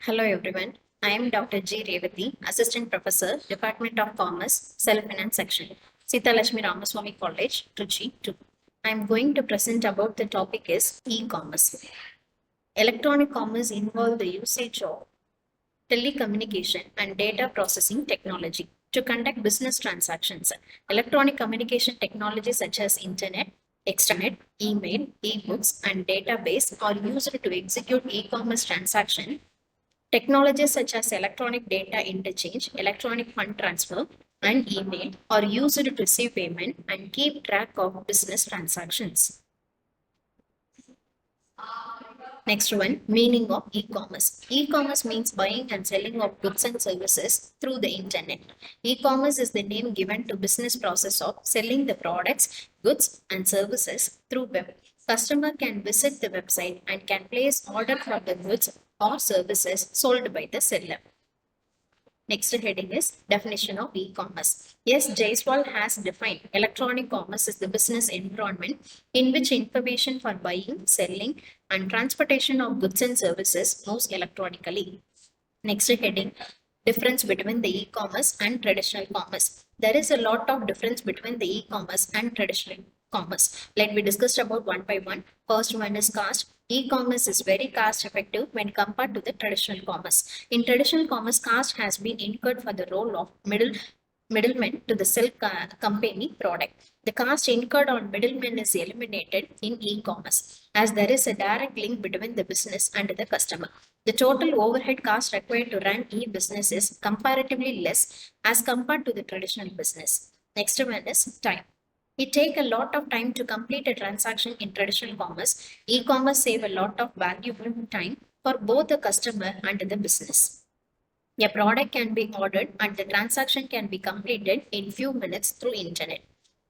Hello everyone. I am Dr.G.Revathy, Assistant Professor, Department of Commerce, Self-Finance Section, Sithalakshmi Ramaswamy College, Trichy 2. I am going to present about the topic is e-commerce. Electronic commerce involves the usage of telecommunication and data processing technology to conduct business transactions. Electronic communication technologies such as internet, extranet, email, e-books, and database are used to execute e-commerce transactions. Technologies such as electronic data interchange, electronic fund transfer, and email are used to receive payment and keep track of business transactions. Next one, meaning of e-commerce. E-commerce means buying and selling of goods and services through the internet. E-commerce is the name given to business process of selling the products, goods and services through web. Customer can visit the website and can place order for the goods or services sold by the seller. Next heading is definition of e-commerce. Yes, Jaiswal has defined electronic commerce as the business environment in which information for buying, selling, and transportation of goods and services moves electronically. Next heading, difference between the e-commerce and traditional commerce. There is a lot of difference between the e-commerce and traditional commerce. Let me discuss about one by one. First one is cost. E-commerce is very cost effective when compared to the traditional commerce. In traditional commerce, cost has been incurred for the role of middleman to the sell company product. The cost incurred on middlemen is eliminated in e-commerce as there is a direct link between the business and the customer. The total overhead cost required to run e-business is comparatively less as compared to the traditional business. Next one is time. It takes a lot of time to complete a transaction in traditional commerce. E-commerce save a lot of valuable time for both the customer and the business. A product can be ordered and the transaction can be completed in few minutes through internet.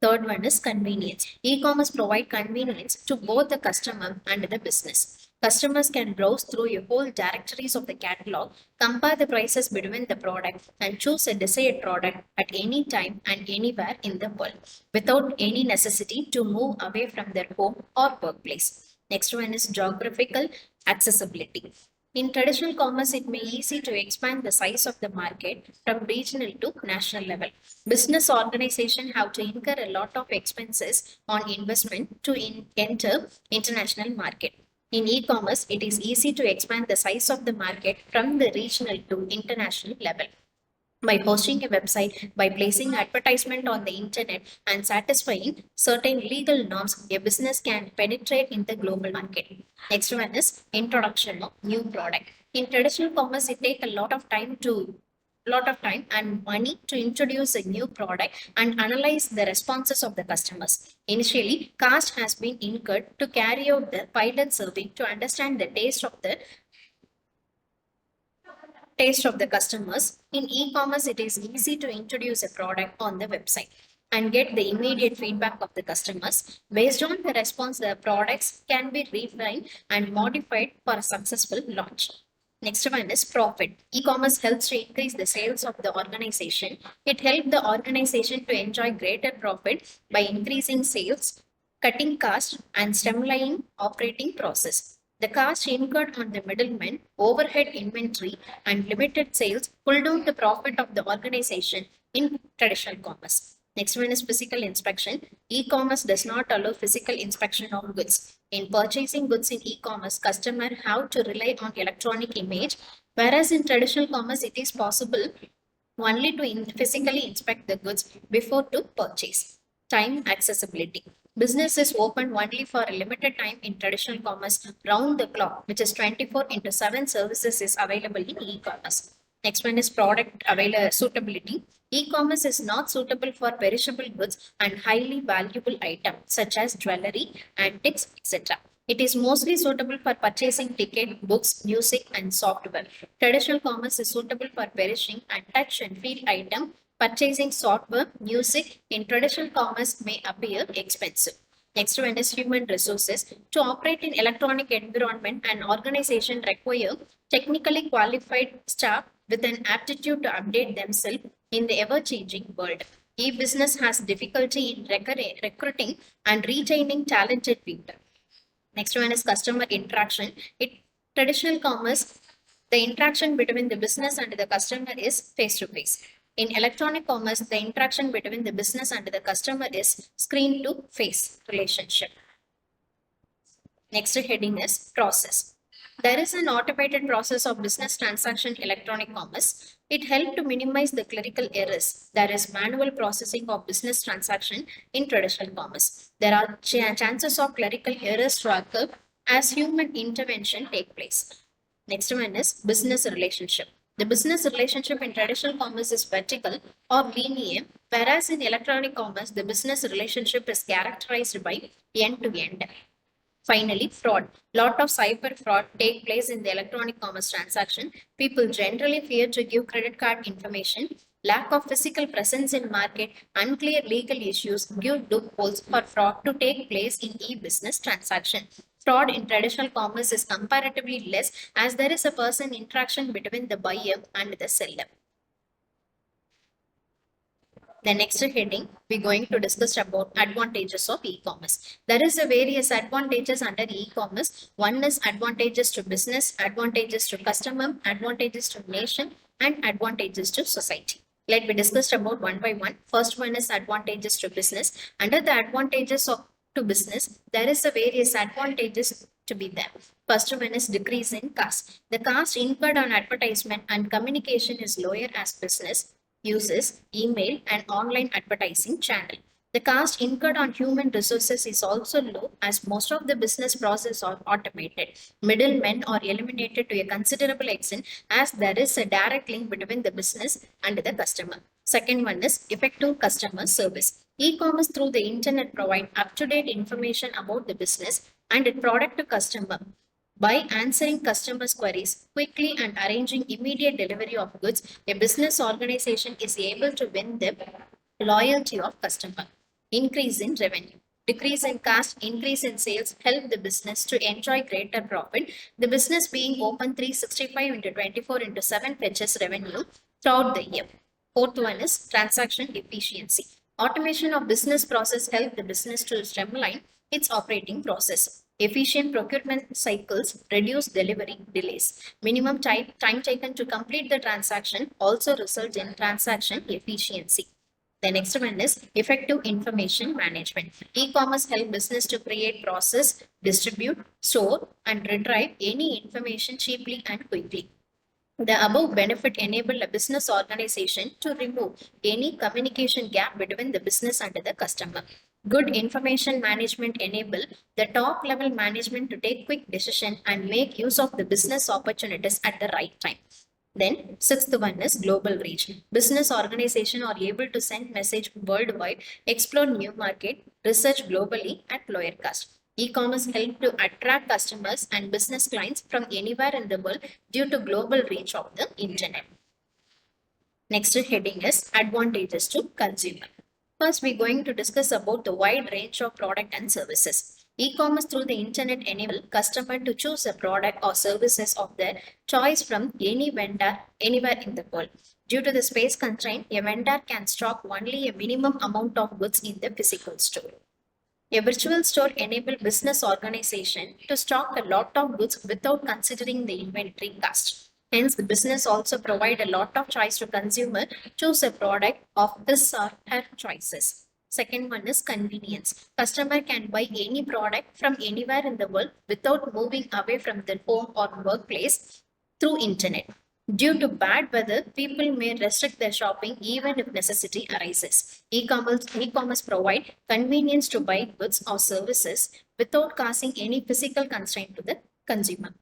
Third one is convenience. E-commerce provide convenience to both the customer and the business. Customers can browse through a whole directories of the catalog, compare the prices between the product, and choose a desired product at any time and anywhere in the world without any necessity to move away from their home or workplace. Next one is geographical accessibility. In traditional commerce, it may be easy to expand the size of the market from regional to national level. Business organizations have to incur a lot of expenses on investment to enter international market. In e-commerce, it is easy to expand the size of the market from the regional to international level. By hosting a website, by placing advertisement on the internet and satisfying certain legal norms, a business can penetrate in the global market. Next one is introduction of new product. In traditional commerce, it takes a lot of time and money to introduce a new product and analyze the responses of the customers. Initially, cost has been incurred to carry out the pilot survey to understand the taste of the customers. In e-commerce, it is easy to introduce a product on the website and get the immediate feedback of the customers. Based on the response, the products can be refined and modified for a successful launch. Next one is profit. E-commerce helps to increase the sales of the organization. It helps the organization to enjoy greater profit by increasing sales, cutting costs, and streamlining operating process. The cost incurred on the middleman, overhead inventory, and limited sales pull down the profit of the organization in traditional commerce. Next one is physical inspection. E-commerce does not allow physical inspection of goods. In purchasing goods in e-commerce, customers have to rely on electronic image, whereas in traditional commerce, it is possible only to physically inspect the goods before to purchase. Time accessibility. Business is open only for a limited time in traditional commerce. Round the clock, which is 24 into 7 services is available in e-commerce. Next one is product suitability. E-commerce is not suitable for perishable goods and highly valuable items such as jewelry, antiques, etc. It is mostly suitable for purchasing ticket, books, music, and software. Traditional commerce is suitable for perishing and touch and feel item. Purchasing software, music in traditional commerce may appear expensive. Next one is human resources. To operate in electronic environment, an organization require technically qualified staff with an aptitude to update themselves in the ever-changing world. E-business has difficulty in recruiting and retaining talented people. Next one is customer interaction. In traditional commerce, The interaction between the business and the customer is face to face. In electronic commerce, the interaction between the business and the customer is screen to face relationship. Next heading is process. There is an automated process of business transaction electronic commerce. It helps to minimize the clerical errors. There is manual processing of business transaction in traditional commerce. There are chances of clerical errors to occur as human intervention take place. Next one is business relationship. The business relationship in traditional commerce is vertical or linear, whereas in electronic commerce, the business relationship is characterized by end to end. Finally, fraud. Lot of cyber fraud take place in the electronic commerce transaction. People generally fear to give credit card information. Lack of physical presence in market, unclear legal issues give loopholes for fraud to take place in e-business transaction. Fraud in traditional commerce is comparatively less as there is a person interaction between the buyer and the seller. The next heading, we're going to discuss about advantages of e-commerce. There is a various advantages under e-commerce. One is advantages to business, advantages to customer, advantages to nation, and advantages to society. Let me discuss about one by one. First one is advantages to business. Under the advantages of to business, there is a various advantages to be there. First one is decrease in cost. The cost incurred on advertisement and communication is lower as business uses email and online advertising channel. The cost incurred on human resources is also low as most of the business process are automated. Middlemen are eliminated to a considerable extent as there is a direct link between the business and the customer. Second one is effective customer service. E-commerce through the internet provide up-to-date information about the business and its product to customer. By answering customers' queries quickly and arranging immediate delivery of goods, a business organization is able to win the loyalty of customer. Increase in revenue. Decrease in cost, increase in sales help the business to enjoy greater profit. The business being open 365 into 24 into 7 fetches revenue throughout the year. Fourth one is transaction efficiency. Automation of business process help the business to streamline its operating process. Efficient procurement cycles reduce delivery delays. Minimum time taken to complete the transaction also results in transaction efficiency. The next one is effective information management. E-commerce help business to create, process, distribute, store, and retrieve any information cheaply and quickly. The above benefit enable a business organization to remove any communication gap between the business and the customer. Good information management enable the top level management to take quick decision and make use of the business opportunities at the right time. Then sixth one is global reach. Business organization are able to send message worldwide, explore new market, research globally at lower cost. E-commerce help to attract customers and business clients from anywhere in the world due to global reach of the internet. Next heading is advantages to consumer. First, we're going to discuss about the wide range of product and services. E-commerce through the internet enable customer to choose a product or services of their choice from any vendor anywhere in the world. Due to the space constraint, a vendor can stock only a minimum amount of goods in the physical store. A virtual store enables business organization to stock a lot of goods without considering the inventory cost. Hence, the business also provide a lot of choice to consumer choose a product of his or her choices. Second one is convenience. Customer can buy any product from anywhere in the world without moving away from their home or workplace through internet. Due to bad weather, people may restrict their shopping even if necessity arises. E-commerce provide convenience to buy goods or services without causing any physical constraint to the consumer.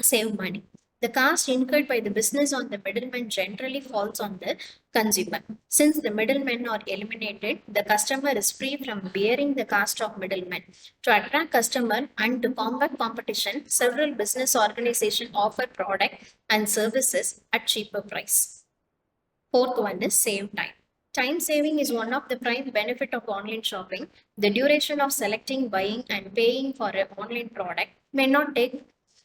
Save money. The cost incurred by the business on the middleman generally falls on the consumer. Since the middlemen are eliminated, the customer is free from bearing the cost of middlemen. To attract customer and to combat competition, several business organizations offer product and services at cheaper price. Fourth one is save time. Time saving is one of the prime benefit of online shopping. The duration of selecting, buying, and paying for an online product may not take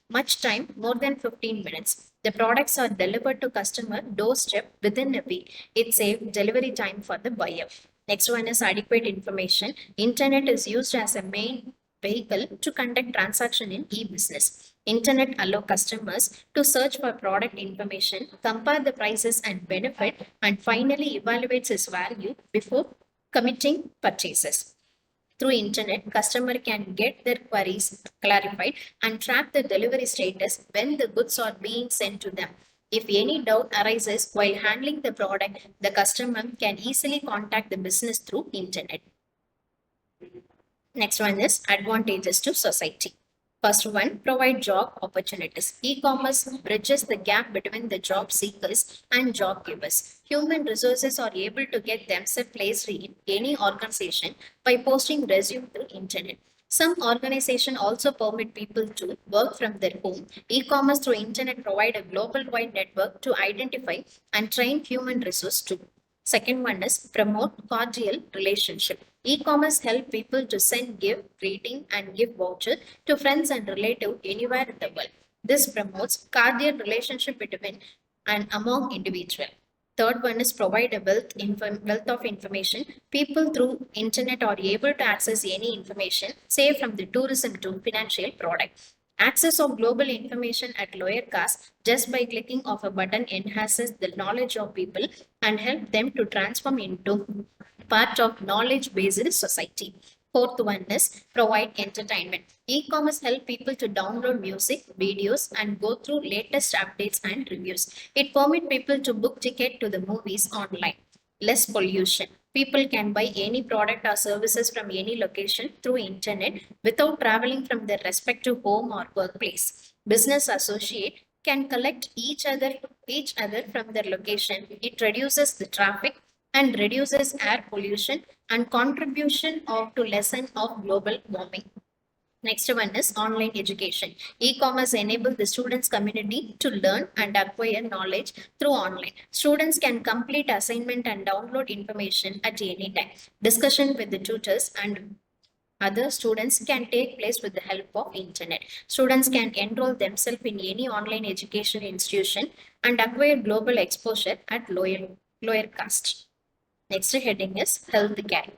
much time, more than 15 minutes. The products are delivered to customer doorstep within a week. It saves delivery time for the buyer. Next one is adequate information. Internet is used as a main vehicle to conduct transaction in e-business. Internet allow customers to search for product information, compare the prices and benefit, and finally evaluates its value before committing purchases. Through internet, customer can get their queries clarified and track the delivery status when the goods are being sent to them. If any doubt arises while handling the product, the customer can easily contact the business through internet. Next one is advantages to society. First one, provide job opportunities. E-commerce bridges the gap between the job seekers and job givers. Human resources are able to get themselves placed in any organization by posting resume through internet. Some organizations also permit people to work from their home. E-commerce through internet provide a global wide network to identify and train human resource too. Second one is promote cordial relationship. E-commerce help people to send, give, greeting, and give voucher to friends and relatives anywhere in the world. This promotes cordial relationship between and among individual. Third one is provide a wealth of information. People through internet are able to access any information, say from the tourism to financial product. Access of global information at lower cost just by clicking of a button enhances the knowledge of people and help them to transform into part of knowledge-based society. Fourth one is provide entertainment. E-commerce help people to download music, videos, and go through latest updates and reviews. It permit people to book ticket to the movies online. Less pollution. People can buy any product or services from any location through internet without traveling from their respective home or workplace. Business associate can collect each other from their location. It reduces the traffic and reduces air pollution and contribution to lessen of global warming. Next one is online education. E-commerce enables the students community to learn and acquire knowledge through online. Students can complete assignment and download information at any time. Discussion with the tutors and other students can take place with the help of internet. Students can enroll themselves in any online education institution and acquire global exposure at lower cost. Next heading is healthcare.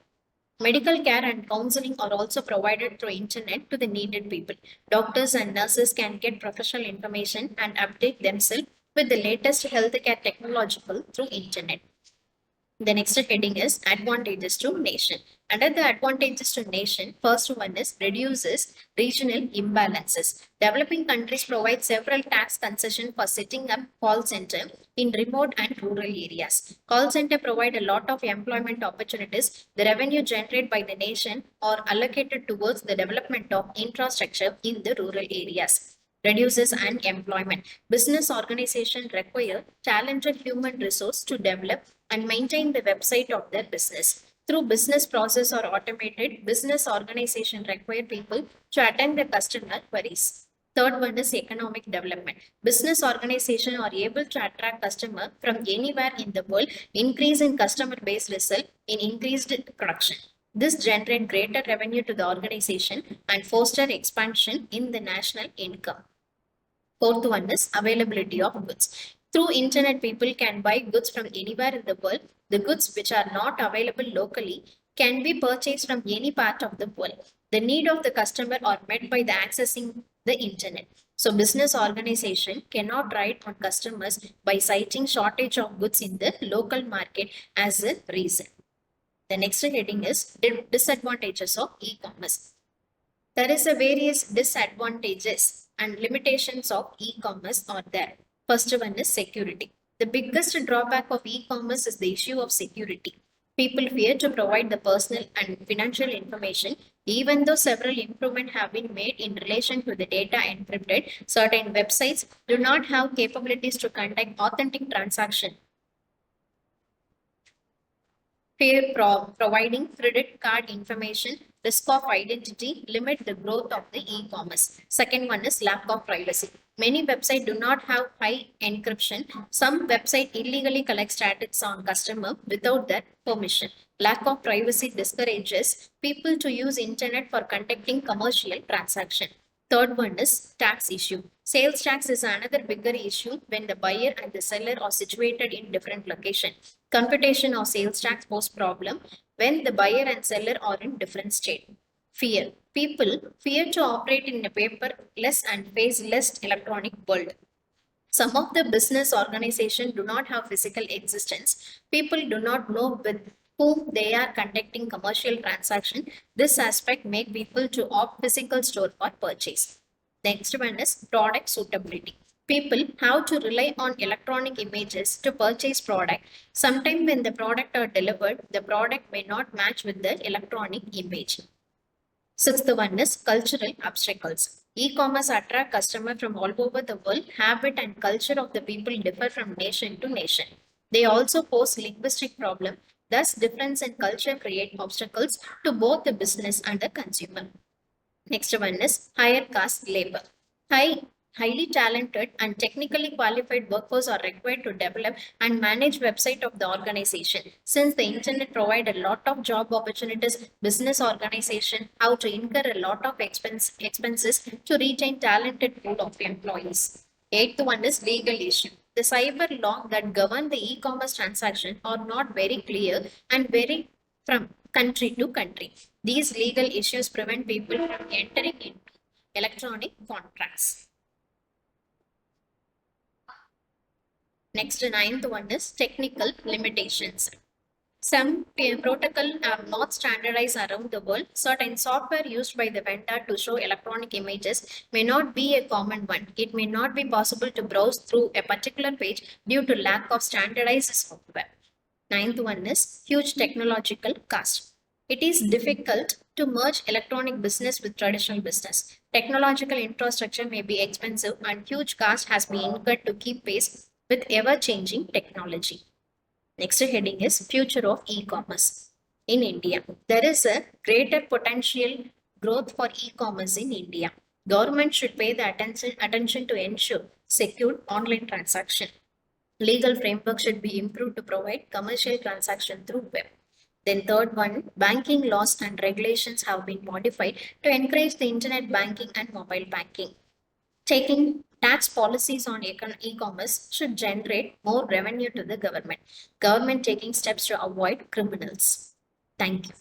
Medical care and counseling are also provided through internet to the needed people. Doctors and nurses can get professional information and update themselves with the latest healthcare technological through internet. The next heading is advantages to nation. Under the advantages to nation, first one is reduces regional imbalances. Developing countries provide several tax concessions for setting up call center in remote and rural areas. Call center provide a lot of employment opportunities. The revenue generated by the nation are allocated towards the development of infrastructure in the rural areas. Reduces unemployment. Business organizations require talented human resource to develop and maintain the website of their business. Through business process or automated, business organization require people to attend the customer queries. Third one is economic development. Business organization are able to attract customer from anywhere in the world, increase in customer base result in increased production. This generate greater revenue to the organization and foster expansion in the national income. Fourth one is availability of goods. Through internet, people can buy goods from anywhere in the world. The goods which are not available locally can be purchased from any part of the world. The need of the customer are met by the accessing the internet. So business organization cannot ride on customers by citing shortage of goods in the local market as a reason. The next heading is disadvantages of e-commerce. There is a various disadvantages and limitations of e-commerce are there. First one is security. The biggest drawback of e-commerce is the issue of security. People fear to provide the personal and financial information, even though several improvements have been made in relation to the data encrypted. Certain websites do not have capabilities to conduct authentic transaction. Fear providing credit card information, risk of identity, limit the growth of the e-commerce. Second one is lack of privacy. Many websites do not have high encryption. Some website illegally collect status on customer without their permission. Lack of privacy discourages people to use internet for conducting commercial transaction. Third one is tax issue. Sales tax is another bigger issue when the buyer and the seller are situated in different locations. Computation of sales tax pose problem when the buyer and seller are in different state. Fear. People fear to operate in a paperless and faceless electronic world. Some of the business organizations do not have physical existence. People do not know with whom they are conducting commercial transaction. This aspect make people to opt physical store for purchase. Next one is product suitability. People have to rely on electronic images to purchase product. Sometimes when the product are delivered, the product may not match with the electronic image. Sixth one is cultural obstacles. E-commerce attract customers from all over the world. Habit and culture of the people differ from nation to nation. They also pose linguistic problem. Thus, difference in culture create obstacles to both the business and the consumer. Next one is higher caste labor. High, highly talented and technically qualified workforce are required to develop and manage website of the organization. Since the internet provide a lot of job opportunities, business organization have to incur a lot of expenses to retain talented pool of employees. Eighth one is legal issue. The cyber law that govern the e-commerce transaction are not very clear and vary from country to country. These legal issues prevent people from entering into electronic contracts. Next, ninth one is technical limitations. Some protocol are not standardized around the world. Certain software used by the vendor to show electronic images may not be a common one. It may not be possible to browse through a particular page due to lack of standardized software. Ninth one is huge technological cost. It is difficult to merge electronic business with traditional business. Technological infrastructure may be expensive and huge cost has been incurred to keep pace with ever-changing technology. Next heading is future of e-commerce in India. There is a greater potential growth for e-commerce in India. Government should pay the attention to ensure secure online transaction. Legal framework should be improved to provide commercial transaction through web. Then third one, banking laws and regulations have been modified to encourage the internet banking and mobile banking. Taking tax policies on e-commerce should generate more revenue to the government. Government taking steps to avoid criminals. Thank you.